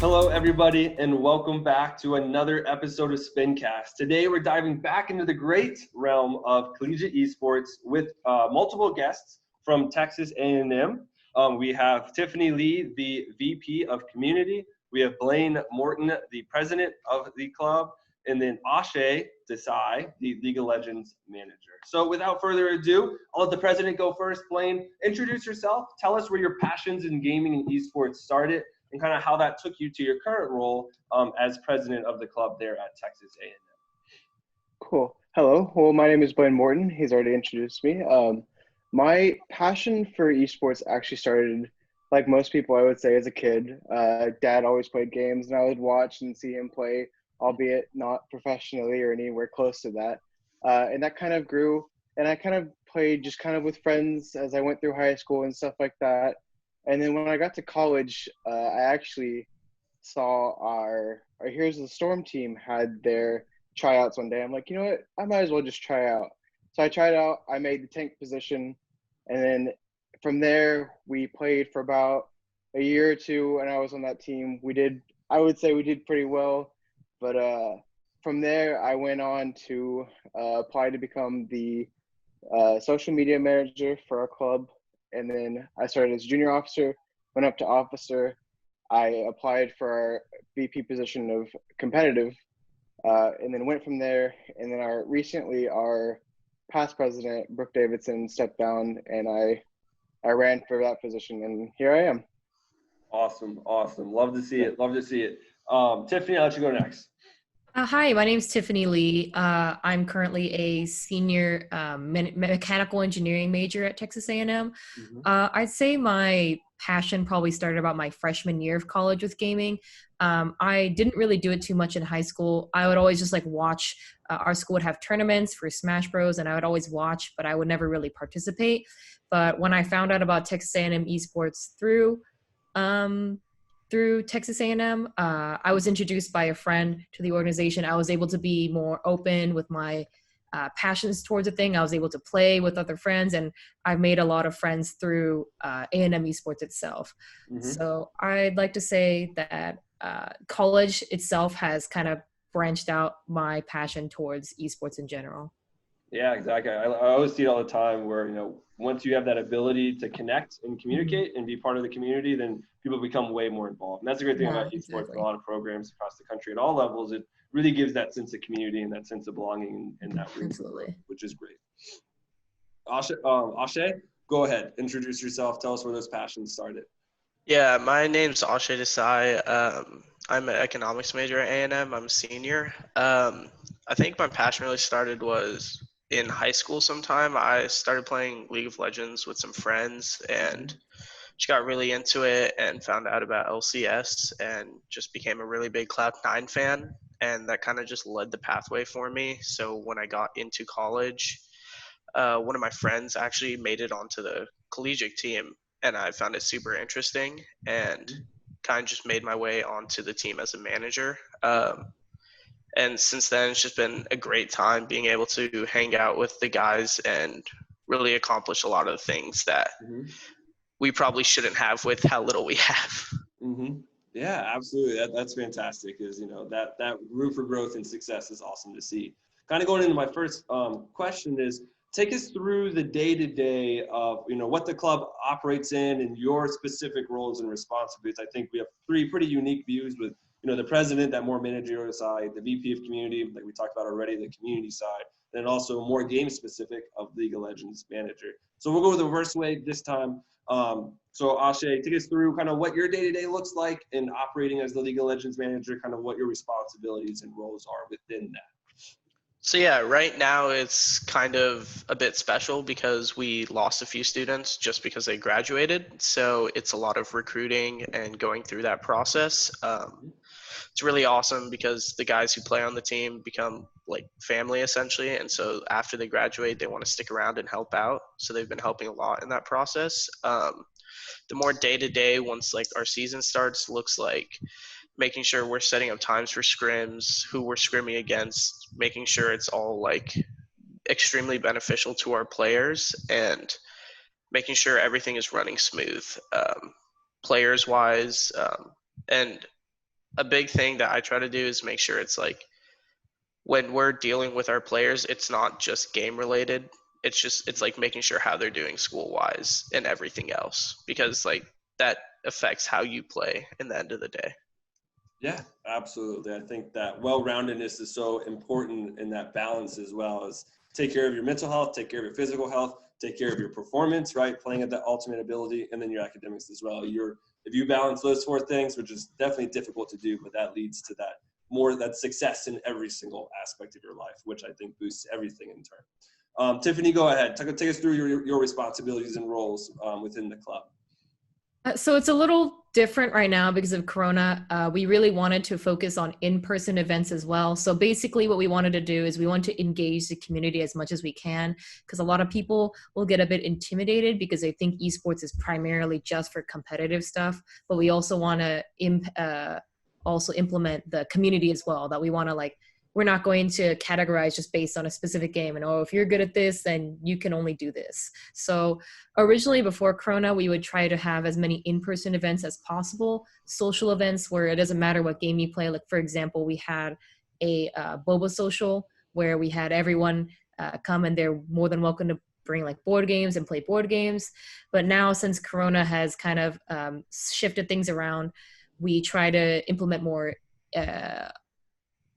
Hello, everybody, and welcome back to another episode of Spincast. Today, we're diving back into the great realm of collegiate esports with multiple guests from Texas A&M. We have Tiffany Lee, the VP of Community. We have Blaine Morton, the president of the club, and then ASHAY DESAI, the League of Legends manager. So without further ado, I'll let the president go first. Blaine, introduce yourself. Tell us where your passions in gaming and esports started, and kind of how that took you to your current role as president of the club there at Texas A&M. Cool. Hello. Well, my name is Blaine Morton. He's already introduced me. My passion for esports actually started, like most people, I would say, as a kid. Dad always played games, and I would watch and see him play, albeit not professionally or anywhere close to that. And that kind of grew, and I kind of played just kind of with friends as I went through high school and stuff like that. And then when I got to college, I actually saw our Here's the Storm team had their tryouts one day. I'm like, you know what? I might as well just try out. So I tried out. I made the tank position. And then from there, we played for about a year or two, and I was on that team. I would say we did pretty well. But from there, I went on to apply to become the social media manager for our club. And then I started as junior officer, went up to officer. I applied for our VP position of competitive, and then went from there. And then recently our past president, Brooke Davidson, stepped down, and I ran for that position, and here I am. Awesome. Love to see it. Tiffany, I'll let you go next. Hi, my name is Tiffany Lee. I'm currently a senior mechanical engineering major at Texas A&M. I'd say my passion probably started about my freshman year of college with gaming. I didn't really do it too much in high school. I would always just watch. Our school would have tournaments for Smash Bros, and I would always watch, but I would never really participate. But when I found out about Texas A&M Esports through Texas A&M, I was introduced by a friend to the organization. I was able to be more open with my passions towards the thing. I was able to play with other friends, and I've made a lot of friends through A&M Esports itself. So I'd like to say that college itself has kind of branched out my passion towards esports in general. Yeah, exactly. I always see it all the time where, once you have that ability to connect and communicate and be part of the community, then people become way more involved. And that's the great thing about esports. Exactly. A lot of programs across the country at all levels, it really gives that sense of community and that sense of belonging and that room, which is great. Ashay, go ahead. Introduce yourself. Tell us where those passions started. Yeah, my name's ASHAY DESAI. I'm an economics major at A&M. I'm a senior. I think my passion really started was in high school sometime. I started playing League of Legends with some friends and just got really into it and found out about LCS and just became a really big Cloud9 fan. And that kind of just led the pathway for me. So when I got into college, one of my friends actually made it onto the Collegiate team, and I found it super interesting and kind of just made my way onto the team as a manager. And since then, it's just been a great time being able to hang out with the guys and really accomplish a lot of the things that we probably shouldn't have with how little we have. Yeah, absolutely. That's fantastic. Is that room for growth and success is awesome to see. Kind of going into my first question is, take us through the day-to-day of what the club operates in and your specific roles and responsibilities. I think we have three pretty unique views with the president, that more managerial side, the VP of community, like we talked about already, the community side, then also more game specific of League of Legends manager. So we'll go the reverse way this time. So Ashay, take us through kind of what your day-to-day looks like in operating as the League of Legends manager, kind of what your responsibilities and roles are within that. So yeah, right now it's kind of a bit special because we lost a few students just because they graduated. So it's a lot of recruiting and going through that process. It's really awesome because the guys who play on the team become like family essentially. And so after they graduate, they want to stick around and help out. So they've been helping a lot in that process. The more day-to-day, once like our season starts, looks like making sure we're setting up times for scrims, who we're scrimming against, making sure it's all like extremely beneficial to our players, and making sure everything is running smooth, players-wise, and a big thing that I try to do is make sure it's like when we're dealing with our players, it's not just game related. It's like making sure how they're doing school wise and everything else, because like that affects how you play in the end of the day. Yeah, absolutely. I think that well-roundedness is so important, in that balance as well, as take care of your mental health, take care of your physical health, take care of your performance, right? Playing at the ultimate ability, and then your academics as well. If you balance those four things, which is definitely difficult to do, but that leads to that success in every single aspect of your life, which I think boosts everything in turn. Tiffany, go ahead. Take us through your responsibilities and roles within the club. So it's a little different right now because of Corona. We really wanted to focus on in-person events as well. So basically what we wanted to do is we want to engage the community as much as we can, because a lot of people will get a bit intimidated because they think esports is primarily just for competitive stuff. But we also want to also implement the community as well, that we want to we're not going to categorize just based on a specific game and, oh, if you're good at this, then you can only do this. So originally before Corona, we would try to have as many in-person events as possible, social events where it doesn't matter what game you play. Like, for example, we had a boba social where we had everyone come, and they're more than welcome to bring board games and play board games. But now, since Corona has kind of shifted things around, we try to implement more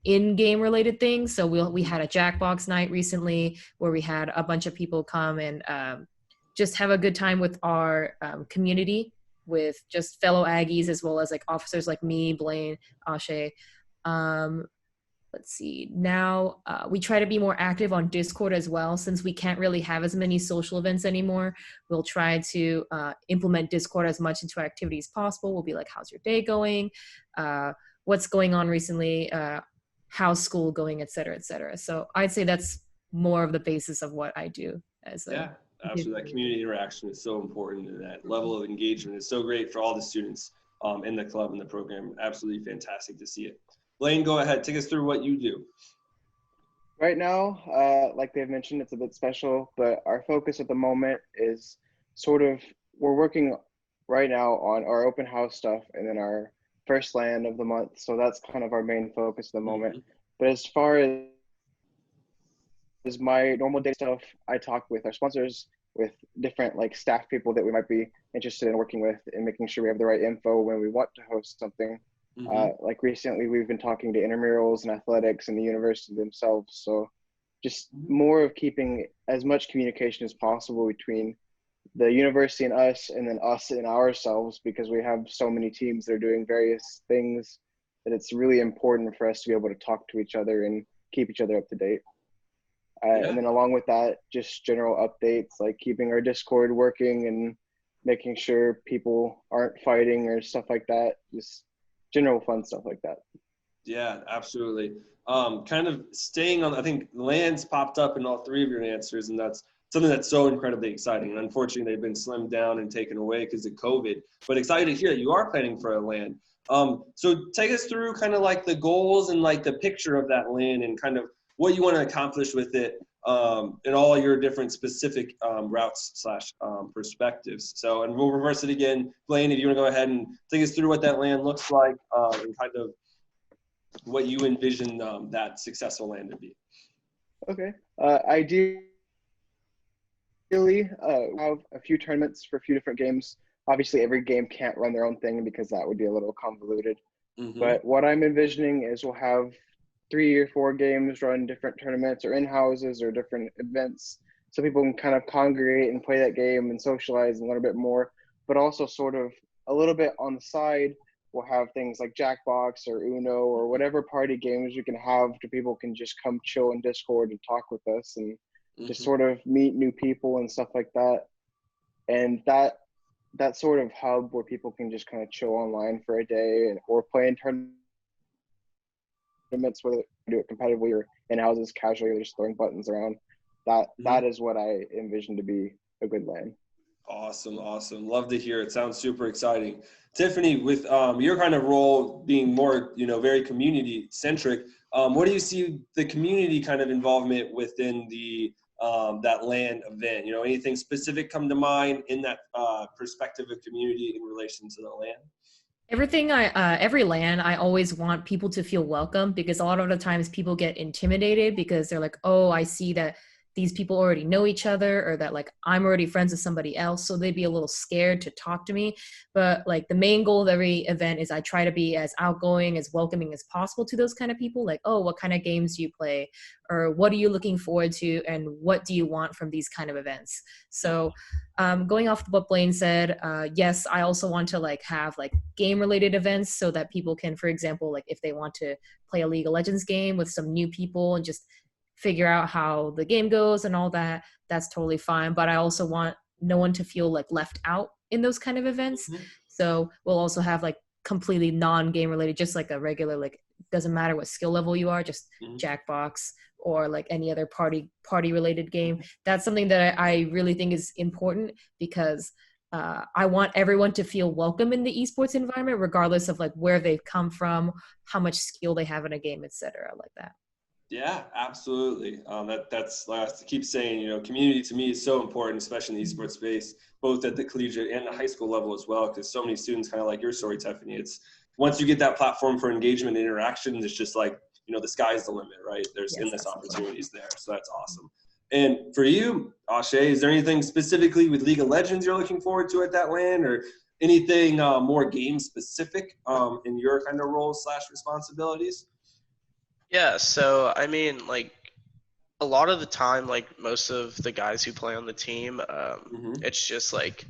in-game related things. So we had a Jackbox night recently where we had a bunch of people come and just have a good time with our community, with just fellow Aggies, as well as officers like me, Blaine, ASHAY. Let's see. Now we try to be more active on Discord as well, since we can't really have as many social events anymore. We'll try to implement Discord as much into our activities as possible. We'll be like, how's your day going? What's going on recently? How's school going, et cetera, et cetera. So I'd say that's more of the basis of what I do. Yeah, absolutely. That community interaction is so important, and that level of engagement is so great for all the students in the club and the program. Absolutely fantastic to see it. Blaine, go ahead. Take us through what you do. Right now, like they've mentioned, it's a bit special, but our focus at the moment is we're working right now on our open house stuff and then our first LAN of the month. So that's kind of our main focus at the moment. Mm-hmm. But as far as my normal day stuff, I talk with our sponsors, with different staff people that we might be interested in working with, and making sure we have the right info when we want to host something. Mm-hmm. Recently, we've been talking to intramurals and athletics and the university themselves. So just more of keeping as much communication as possible between the university and us, and then us and ourselves, because we have so many teams that are doing various things that it's really important for us to be able to talk to each other and keep each other up to date. And then along with that, just general updates, like keeping our Discord working and making sure people aren't fighting or stuff like that. Just general fun stuff like that. Yeah, absolutely. Kind of staying on, I think LANs popped up in all three of your answers, and that's something that's so incredibly exciting. And unfortunately, they've been slimmed down and taken away because of COVID. But excited to hear that you are planning for a LAN. So take us through kind of the goals and the picture of that LAN, and kind of what you want to accomplish with it in all your different specific routes / perspectives. So, and we'll reverse it again. Blaine, if you want to go ahead and take us through what that LAN looks like and kind of what you envision that successful LAN to be. Okay. Ideally, have a few tournaments for a few different games. Obviously, every game can't run their own thing because that would be a little convoluted. Mm-hmm. But what I'm envisioning is we'll have 3 or 4 games run different tournaments or in houses or different events, so people can kind of congregate and play that game and socialize and learn a bit more. But also sort of a little bit on the side, we'll have things like Jackbox or Uno or whatever party games we can have to people can just come chill in Discord and talk with us and just sort of meet new people and stuff like that. And that sort of hub where people can just kind of chill online for a day or play in tournaments, whether they do it competitively or in houses casually, or just throwing buttons around. That is what I envision to be a good LAN. Awesome. Love to hear it. Sounds super exciting. Tiffany, with your kind of role being more, very community centric, what do you see the community kind of involvement within the that LAN event? Anything specific come to mind in that perspective of community in relation to the LAN? Every LAN, I always want people to feel welcome, because a lot of the times people get intimidated because they're like, oh, I see that these people already know each other, or that like I'm already friends with somebody else, so they'd be a little scared to talk to me. But like the main goal of every event is I try to be as outgoing, as welcoming as possible to those kind of people. Like, oh, what kind of games do you play, or what are you looking forward to, and what do you want from these kind of events? So going off what Blaine said, yes, I also want to like have like game related events, so that people can, for example, like if they want to play a League of Legends game with some new people and just figure out how the game goes and all that, that's totally fine. But I also want no one to feel like left out in those kind of events. Mm-hmm. So we'll also have like completely non-game related, just like a regular, like doesn't matter what skill level you are, just Jackbox or like any other party related game. That's something that I really think is important, because I want everyone to feel welcome in the esports environment, regardless of like where they've come from, how much skill they have in a game, etc. Like that. Yeah, absolutely. That's like I keep saying, you know, community to me is so important, especially in the esports space, both at the collegiate and the high school level as well, because so many students, kind of like your story, Tiffany, it's once you get that platform for engagement and interaction, it's just like, you know, the sky's the limit, right? There's endless opportunities there. So that's awesome. And for you, ASHAY, is there anything specifically with League of Legends you're looking forward to at that LAN, or anything more game specific in your kind of roles / responsibilities? Yeah, so I mean, like a lot of the time, like most of the guys who play on the team, it's just like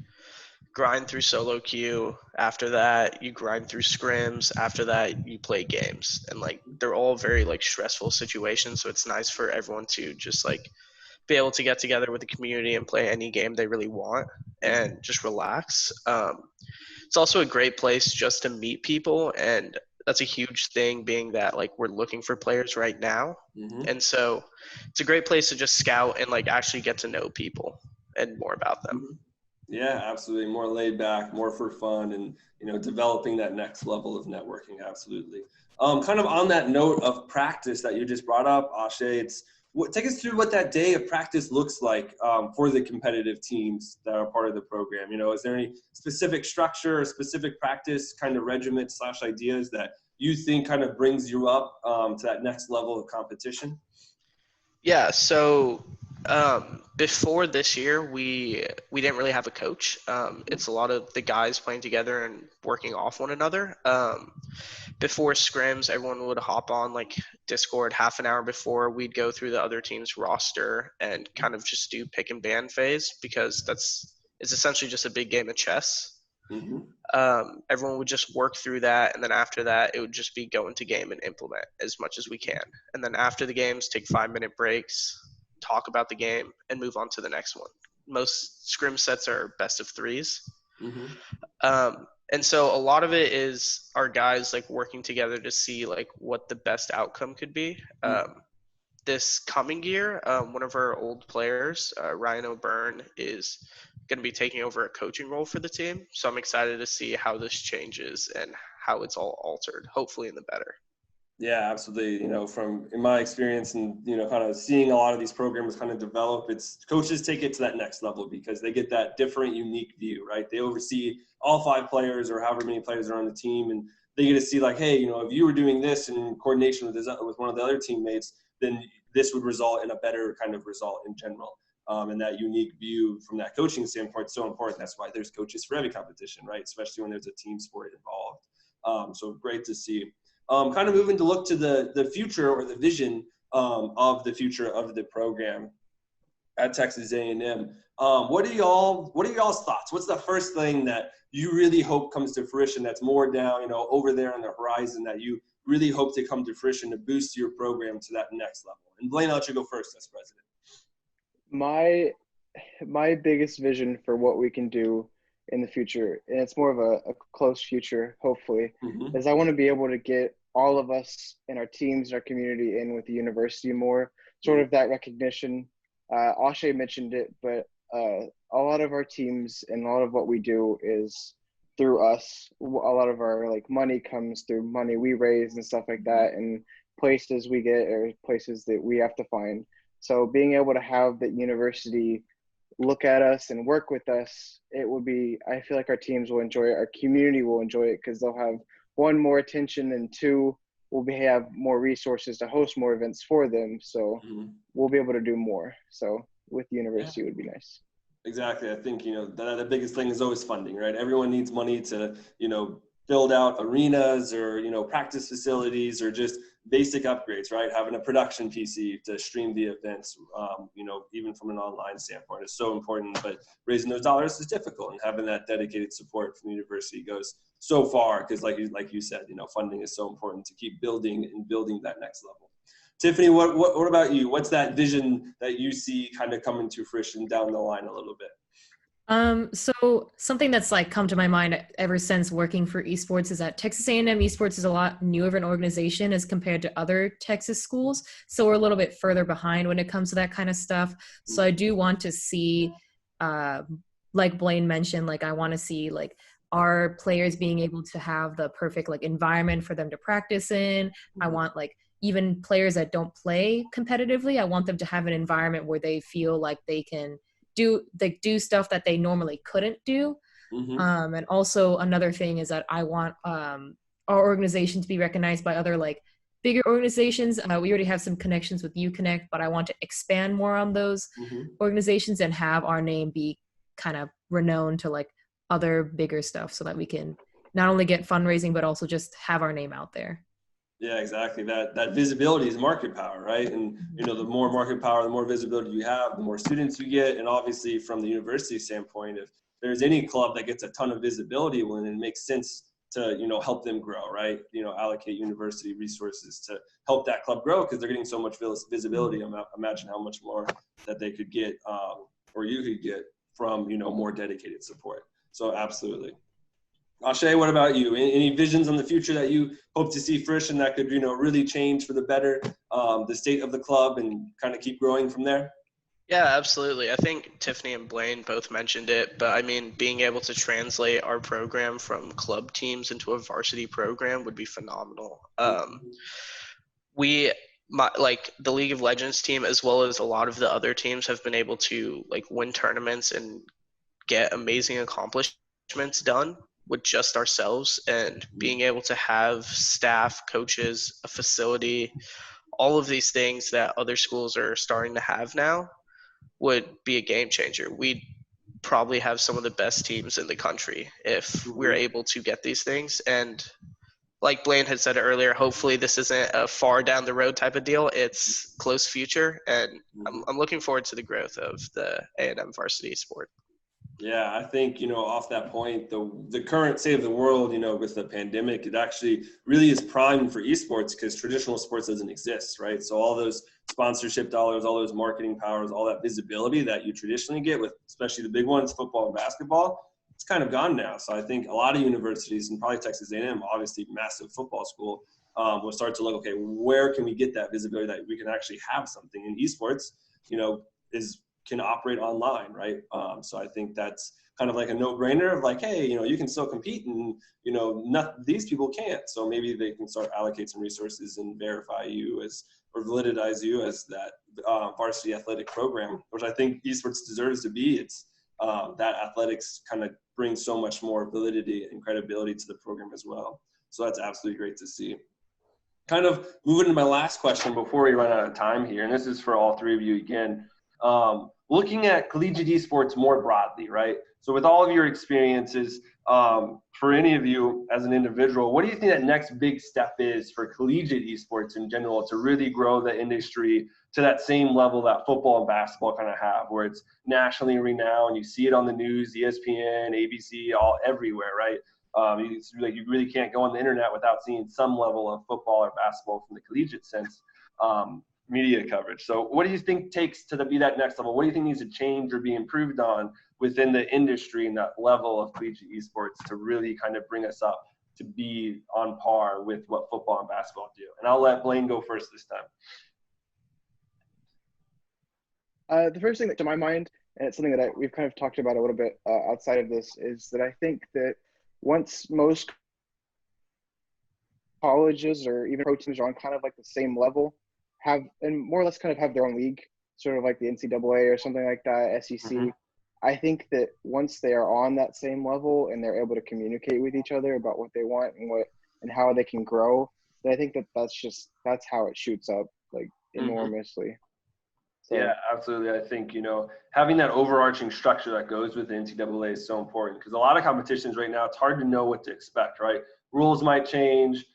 grind through solo queue. After that, you grind through scrims. After that, you play games, and like they're all very like stressful situations. So it's nice for everyone to just like be able to get together with the community and play any game they really want and just relax. It's also a great place just to meet people, and that's a huge thing, being that like we're looking for players right now. And so it's a great place to just scout and like actually get to know people and more about them. Yeah, absolutely. More laid back, more for fun, and, you know, developing that next level of networking. Absolutely. Kind of on that note of practice that you just brought up, ASHAY, take us through what that day of practice looks like for the competitive teams that are part of the program. You know, is there any specific structure or specific practice kind of regiment / ideas that you think kind of brings you up to that next level of competition? Yeah, so before this year, we didn't really have a coach. It's a lot of the guys playing together and working off one another. Before scrims, everyone would hop on like Discord half an hour before. We'd go through the other team's roster and kind of just do pick and ban phase, because it's essentially just a big game of chess. Everyone would just work through that, and then after that, it would just be go into game and implement as much as we can. And then after the games, take 5-minute breaks, talk about the game, and move on to the next one. Most scrim sets are best of threes. And so a lot of it is our guys like working together to see like what the best outcome could be. This coming year, one of our old players, Ryan O'Byrne, is going to be taking over a coaching role for the team. So I'm excited to see how this changes and how it's all altered, hopefully in the better. Yeah, absolutely. You know, from in my experience and, you know, kind of seeing a lot of these programs kind of develop, it's coaches take it to that next level because they get that different, unique view, right? They oversee all 5 players or however many players are on the team, and they get to see like, hey, you know, if you were doing this in coordination with one of the other teammates, then this would result in a better kind of result in general. And that unique view from that coaching standpoint is so important. That's why there's coaches for every competition, right? Especially when there's a team sport involved. So great to see. Kind of moving to look to the future or the vision of the future of the program at Texas A&M. What are y'all's thoughts? What's the first thing that you really hope comes to fruition that's more down, you know, over there on the horizon that you really hope to come to fruition to boost your program to that next level? And Blaine, I'll let you go first as president. My biggest vision for what we can do in the future, and it's more of a close future, hopefully, is I want to be able to get all of us in our teams, our community in with the university more, sort of that recognition. Ashay mentioned it, but a lot of our teams and a lot of what we do is through us. A lot of our like money comes through money we raise and stuff like that, and places we get or places that we have to find. So being able to have the university look at us and work with us, it will be, I feel like our teams will enjoy it. Our community will enjoy it because they'll have, one, more attention, and two, have more resources to host more events for them. So we'll be able to do more. So with the university, it would be nice. Exactly. I think, the biggest thing is always funding, right? Everyone needs money to, build out arenas or, practice facilities or just basic upgrades, right? Having a production PC to stream the events, even from an online standpoint is so important, but raising those dollars is difficult, and having that dedicated support from the university goes so far because like you said, funding is so important to keep building that next level. Tiffany, what about you? What's that vision that you see kind of coming to fruition down the line a little bit? So something that's like come to my mind ever since working for esports is that Texas A&M Esports is a lot newer of an organization as compared to other Texas schools. So we're a little bit further behind when it comes to that kind of stuff. So I do want to see, like Blaine mentioned, like I want to see like our players being able to have the perfect like environment for them to practice in. I want like even players that don't play competitively, I want them to have an environment where they feel like they can do stuff that they normally couldn't do. And also another thing is that I want our organization to be recognized by other like bigger organizations. We already have some connections with UConnect, but I want to expand more on those organizations and have our name be kind of renowned to like other bigger stuff so that we can not only get fundraising, but also just have our name out there. Yeah, exactly. That visibility is market power, right? And the more market power, the more visibility you have, the more students you get. And obviously from the university standpoint, if there's any club that gets a ton of visibility, well, then it makes sense to, help them grow, right? Allocate university resources to help that club grow because they're getting so much visibility. Imagine how much more that they could get or you could get from, more dedicated support. So absolutely. Ashay, what about you? Any visions on the future that you hope to see fruition that could, really change for the better the state of the club and kind of keep growing from there? Yeah, absolutely. I think Tiffany and Blaine both mentioned it, but I mean, being able to translate our program from club teams into a varsity program would be phenomenal. Like the League of Legends team, as well as a lot of the other teams, have been able to like win tournaments and get amazing accomplishments done with just ourselves, and being able to have staff, coaches, a facility, all of these things that other schools are starting to have now would be a game changer. We'd probably have some of the best teams in the country if we're able to get these things. And like Blaine had said earlier, hopefully this isn't a far down the road type of deal. It's close future, and I'm looking forward to the growth of the A&M varsity sport. Yeah, I think, off that point, the current state of the world, with the pandemic, it actually really is primed for esports because traditional sports doesn't exist, right? So all those sponsorship dollars, all those marketing powers, all that visibility that you traditionally get with especially the big ones, football and basketball, it's kind of gone now. So I think a lot of universities, and probably Texas A&M, obviously massive football school, will start to look, okay, where can we get that visibility that we can actually have something in esports, can operate online, right? So I think that's kind of like a no-brainer of like, hey, you can still compete and, these people can't. So maybe they can start allocate some resources and verify you or validize you as that varsity athletic program, which I think esports deserves to be. It's that athletics kind of brings so much more validity and credibility to the program as well. So that's absolutely great to see. Kind of moving to my last question before we run out of time here, and this is for all three of you again. Looking at collegiate esports more broadly, right? So with all of your experiences, for any of you as an individual, what do you think that next big step is for collegiate esports in general to really grow the industry to that same level that football and basketball kind of have, where it's nationally renowned, you see it on the news, ESPN, ABC, all everywhere, right? You really can't go on the internet without seeing some level of football or basketball from the collegiate sense. Media coverage. So what do you think takes to be that next level? What do you think needs to change or be improved on within the industry and that level of collegiate esports to really kind of bring us up to be on par with what football and basketball do? And I'll let Blaine go first this time. The first thing that to my mind, and it's something that we've kind of talked about a little bit outside of this, is that I think that once most colleges or even pro teams are on kind of like the same level, and more or less kind of have their own league, sort of like the NCAA or something like that, SEC. I think that once they are on that same level and they're able to communicate with each other about what they want and how they can grow, then I think that's how it shoots up like enormously. So. Yeah, absolutely. I think, having that overarching structure that goes with the NCAA is so important, because a lot of competitions right now, it's hard to know what to expect, right? Rules might change,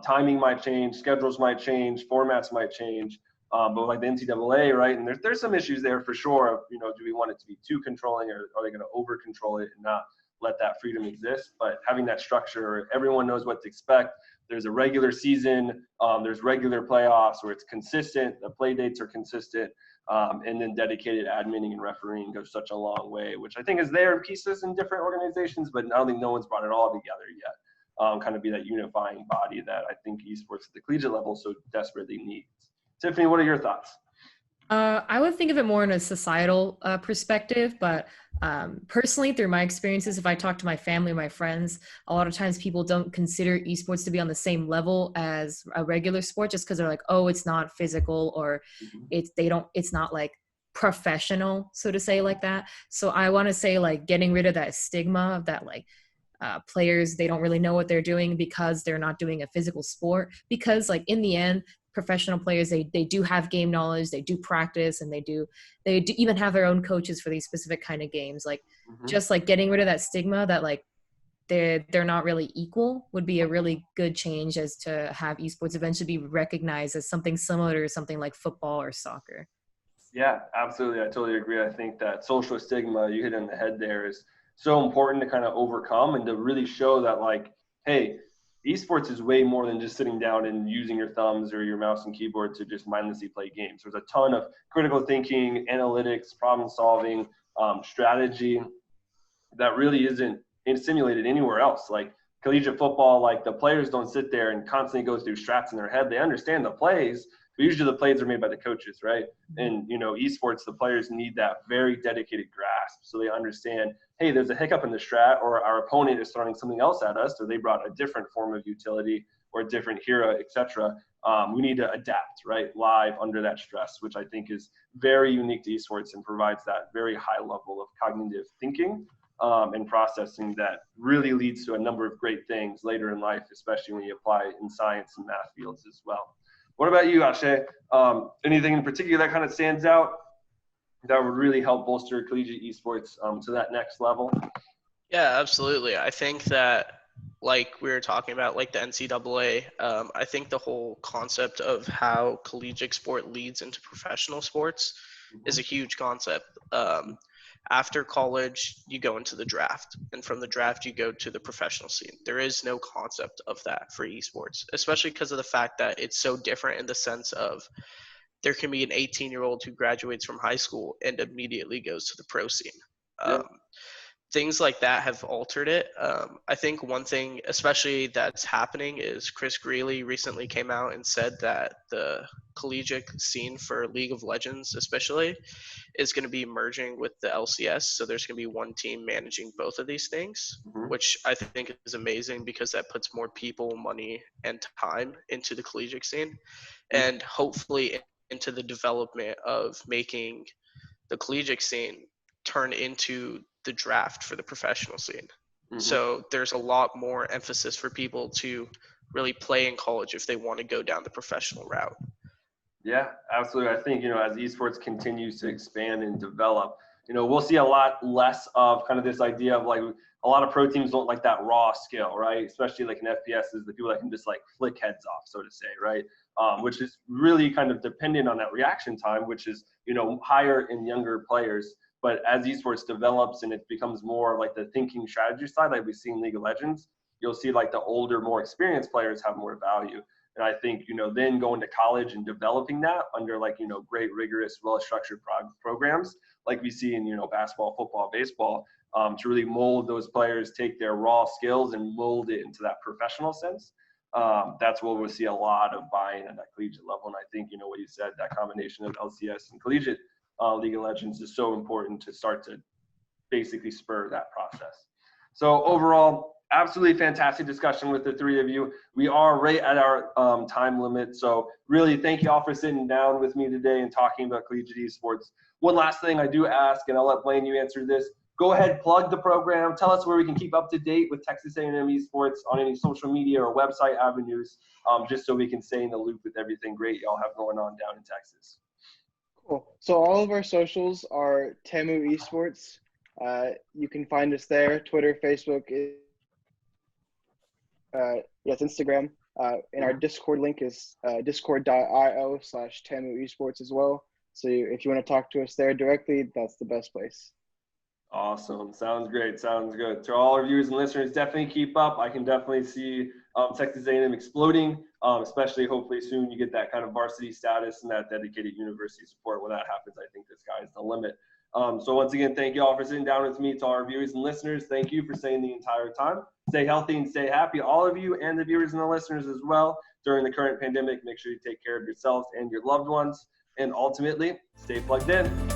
timing might change, schedules might change, formats might change. But like the NCAA, right? And there's some issues there for sure. Of, do we want it to be too controlling, or are they going to over control it and not let that freedom exist? But having that structure, everyone knows what to expect. There's a regular season, there's regular playoffs where it's consistent, the play dates are consistent, and then dedicated adminning and refereeing goes such a long way, which I think is there in pieces in different organizations, but I don't think no one's brought it all together yet. Kind of be that unifying body that I think esports at the collegiate level so desperately needs. Tiffany, what are your thoughts? I would think of it more in a societal perspective, but personally, through my experiences, if I talk to my family, my friends, a lot of times people don't consider esports to be on the same level as a regular sport, just because they're like, oh, it's not physical, or it's not like professional, so to say, like that. So I want to say, like, getting rid of that stigma of that, like, players, they don't really know what they're doing because they're not doing a physical sport, because like in the end, professional players, they do have game knowledge, they do practice, and they do even have their own coaches for these specific kind of games. Like just like getting rid of that stigma that like they're not really equal would be a really good change, as to have esports eventually be recognized as something similar to something like football or soccer. Yeah, absolutely. I totally agree. I think that social stigma, you hit on the head there, is so important to kind of overcome, and to really show that, like, hey, esports is way more than just sitting down and using your thumbs or your mouse and keyboard to just mindlessly play games. There's a ton of critical thinking, analytics, problem solving, strategy that really isn't simulated anywhere else. Like collegiate football, like the players don't sit there and constantly go through strats in their head. They understand the plays, but usually the plays are made by the coaches, right? And, esports, the players need that very dedicated grasp, so they understand, hey, there's a hiccup in the strat, or our opponent is throwing something else at us, or they brought a different form of utility or a different hero, etc. We need to adapt, right, live under that stress, which I think is very unique to esports and provides that very high level of cognitive thinking and processing that really leads to a number of great things later in life, especially when you apply in science and math fields as well. What about you, ASHAY? Anything in particular that kind of stands out that would really help bolster collegiate esports to that next level? Yeah, absolutely. I think that, like we were talking about, like the NCAA, I think the whole concept of how collegiate sport leads into professional sports is a huge concept. After college, you go into the draft, and from the draft, you go to the professional scene. There is no concept of that for esports, especially because of the fact that it's so different in the sense of there can be an 18-year-old who graduates from high school and immediately goes to the pro scene. Things like that have altered it. I think one thing especially that's happening is Chris Greeley recently came out and said that the collegiate scene for League of Legends especially is going to be merging with the LCS. So there's going to be one team managing both of these things, which I think is amazing, because that puts more people, money, and time into the collegiate scene, and hopefully into the development of making the collegiate scene turn into the draft for the professional scene. So there's a lot more emphasis for people to really play in college if they want to go down the professional route. Yeah, absolutely. I think, as esports continues to expand and develop, we'll see a lot less of kind of this idea of, like, a lot of pro teams don't like that raw skill, right? Especially like in FPS, is the people that can just like flick heads off, so to say, right? Which is really kind of dependent on that reaction time, which is, higher in younger players. But as esports develops and it becomes more like the thinking strategy side, like we see in League of Legends, you'll see like the older, more experienced players have more value. And I think, then going to college and developing that under like, great, rigorous, well-structured programs like we see in, basketball, football, baseball, to really mold those players, take their raw skills and mold it into that professional sense. That's where we'll see a lot of buy-in at that collegiate level. And I think, what you said, that combination of LCS and collegiate League of Legends is so important to start to basically spur that process. So overall, absolutely fantastic discussion with the three of you. We are right at our time limit. So really thank you all for sitting down with me today and talking about collegiate esports. one last thing I do ask, and I'll let Blaine you answer this. Go ahead, plug the program. Tell us where we can keep up to date with Texas A&M Esports on any social media or website avenues, just so we can stay in the loop with everything great y'all have going on down in Texas. Cool. So all of our socials are TAMU Esports. You can find us there, Twitter, Facebook, yes, Instagram. And our Discord link is discord.io/TAMU Esports as well. So if you want to talk to us there directly, that's the best place. Awesome. Sounds great. Sounds good. To all our viewers and listeners, definitely keep up. I can definitely see Texas A&M exploding, especially hopefully soon you get that kind of varsity status and that dedicated university support. When that happens, I think the sky is the limit. So once again, thank you all for sitting down with me. To all our viewers and listeners, thank you for staying the entire time. Stay healthy and stay happy, all of you and the viewers and the listeners as well. During the current pandemic, make sure you take care of yourselves and your loved ones. And ultimately, stay plugged in.